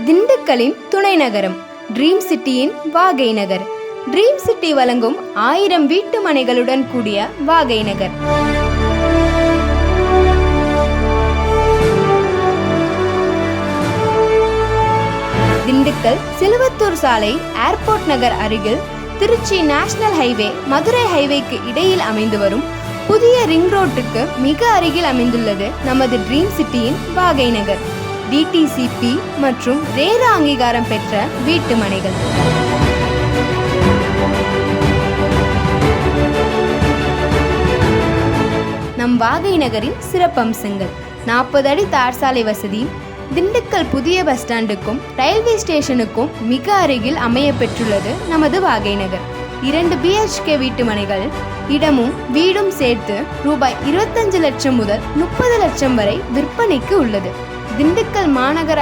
திண்டுக்கலின் துணை நகரம், ட்ரீம் சிட்டியின் வாகை நகர். ட்ரீம் சிட்டி வழங்கும் 1000 வீட்டு மனைகளுடன் கூடிய வாகை நகர். திண்டுக்கல் சிலுவத்தூர் சாலை, ஏர்போர்ட் நகர் அருகில் திருச்சி நேஷனல் ஹைவே, மதுரை ஹைவேக்கு இடையில் அமைந்து வரும் புதிய ரிங் ரோட்டுக்கு மிக அருகில் அமைந்துள்ளது நமது ட்ரீம் சிட்டியின் வாகை நகர். DTCP மற்றும் ரேரா அங்கீகாரம் பெற்ற வீட்டு மனைகள். நம் வாகை நகரின் சிறப்பம்சங்கள்: 40 அடி தார் சாலை வசதி, திண்டுக்கல் புதிய பஸ் ஸ்டாண்டுக்கும் ரயில்வே ஸ்டேஷனுக்கும் மிக அருகில் அமைய பெற்றுள்ளது நமது வாகை நகர். 2 BHK வீட்டு மனைகள், இடமும் வீடும் சேர்த்து ரூபாய் 25 லட்சம் முதல் 30 லட்சம் வரை விற்பனைக்கு உள்ளது. திண்டுக்கல் மாநகர